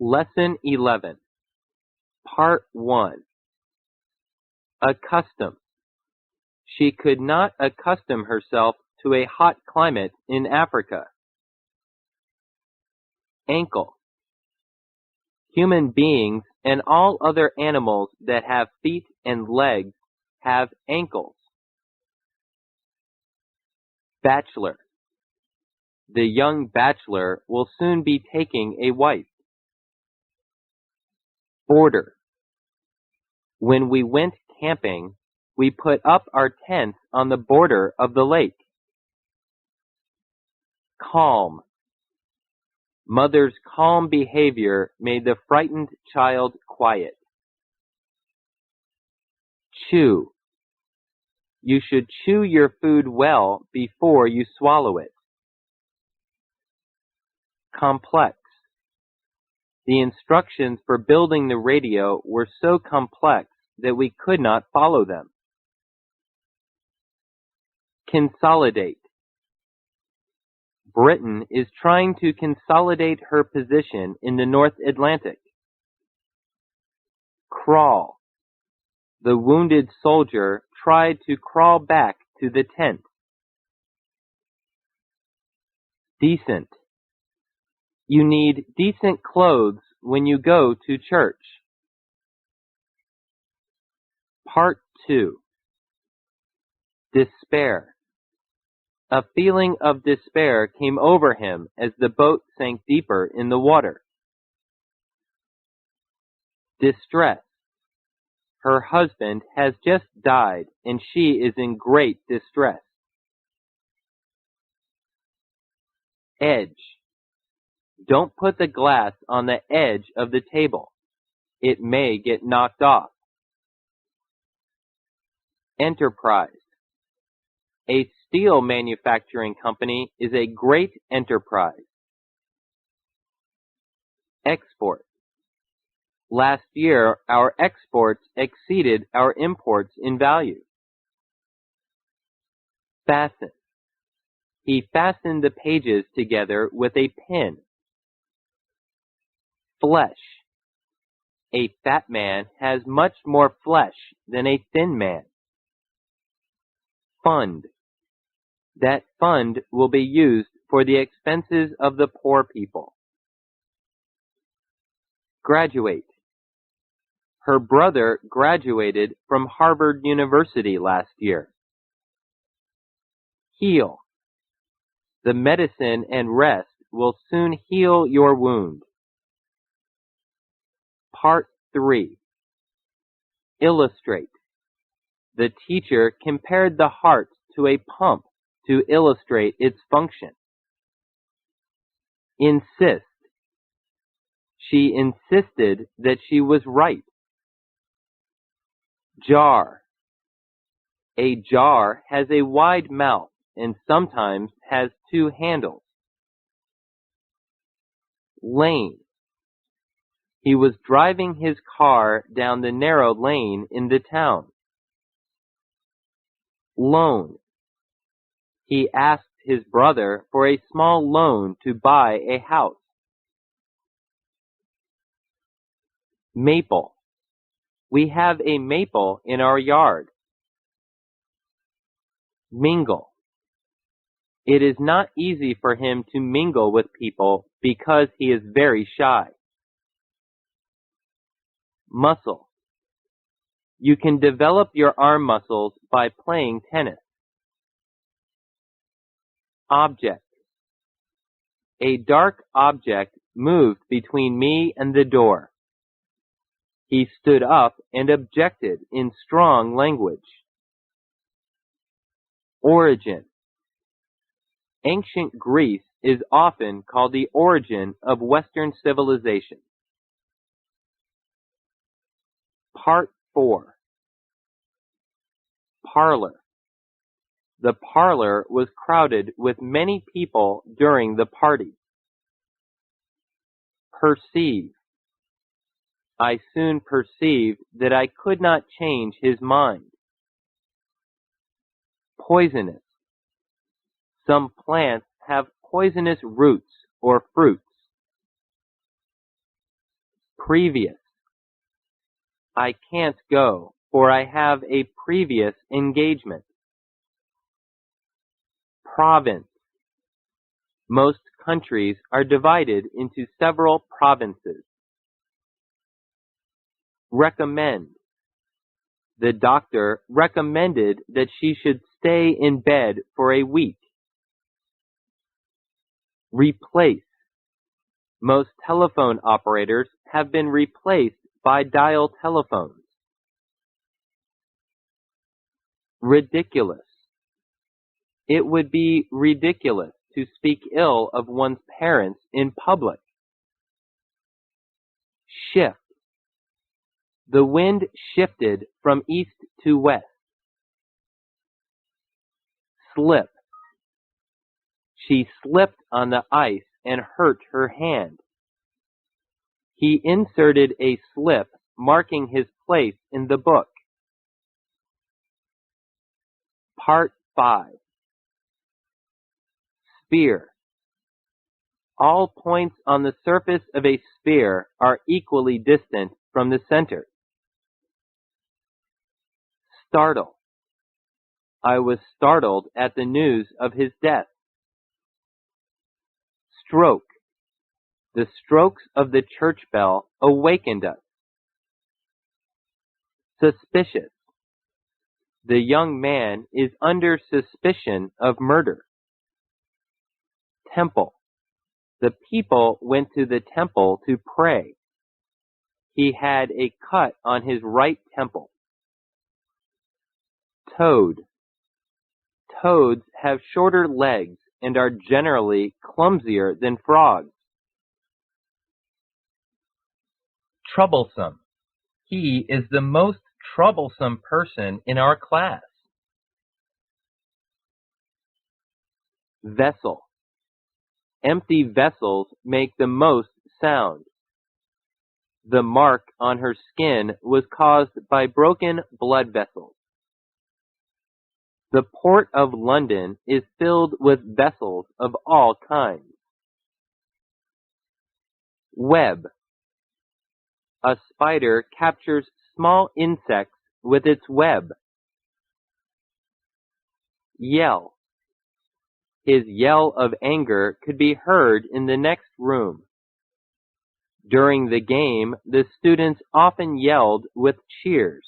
Lesson 11, Part 1. Accustom. She could not accustom herself to a hot climate in Africa. Ankle. Human beings and all other animals that have feet and legs have ankles. Bachelor. The young bachelor will soon be taking a wife. Border. When we went camping, we put up our tents on the border of the lake. Calm. Mother's calm behavior made the frightened child quiet. Chew. You should chew your food well before you swallow it. Complex. The instructions for building the radio were so complex that we could not follow them. Consolidate. Britain is trying to consolidate her position in the North Atlantic. Crawl. The wounded soldier tried to crawl back to the tent. Decent. You need decent clothes when you go to church. Part 2. Despair. A feeling of despair came over him as the boat sank deeper in the water. Distress. Her husband has just died and she is in great distress. Edge. Don't put the glass on the edge of the table. It may get knocked off. Enterprise. A steel manufacturing company is a great enterprise. Export. Last year, our exports exceeded our imports in value. Fasten. He fastened the pages together with a pin. Flesh. A fat man has much more flesh than a thin man. Fund. That fund will be used for the expenses of the poor people. Graduate. Her brother graduated from Harvard University last year. Heal. The medicine and rest will soon heal your wound. Part 3. Illustrate. The teacher compared the heart to a pump to illustrate its function. Insist. She insisted that she was right. Jar. A jar has a wide mouth and sometimes has two handles. Lane. He was driving his car down the narrow lane in the town. Loan. He asked his brother for a small loan to buy a house. Maple. We have a maple in our yard. Mingle. It is not easy for him to mingle with people because he is very shy. Muscle. You can develop your arm muscles by playing tennis. Object. A dark object moved between me and the door. He stood up and objected in strong language. Origin. Ancient Greece is often called the origin of Western civilization. Part 4. Parlor. The parlor was crowded with many people during the party. Perceive. I soon perceived that I could not change his mind. Poisonous. Some plants have poisonous roots or fruits. Previous. I can't go, for I have a previous engagement. Province. Most countries are divided into several provinces. Recommend. The doctor recommended that she should stay in bed for a week. Replace. Most telephone operators have been replaced by dial telephones. Ridiculous. It would be ridiculous to speak ill of one's parents in public. Shift. The wind shifted from east to west. Slip. She slipped on the ice and hurt her hand. He inserted a slip marking his place in the book. Part 5. Sphere. All points on the surface of a sphere are equally distant from the center. Startle. I was startled at the news of his death. Stroke. The strokes of the church bell awakened us. Suspicious. The young man is under suspicion of murder. Temple. The people went to the temple to pray. He had a cut on his right temple. Toad. Toads have shorter legs and are generally clumsier than frogs. Troublesome. He is the most troublesome person in our class. Vessel. Empty vessels make the most sound. The mark on her skin was caused by broken blood vessels. The port of London is filled with vessels of all kinds. Web. A spider captures small insects with its web. Yell. His yell of anger could be heard in the next room. During the game, the students often yelled with cheers.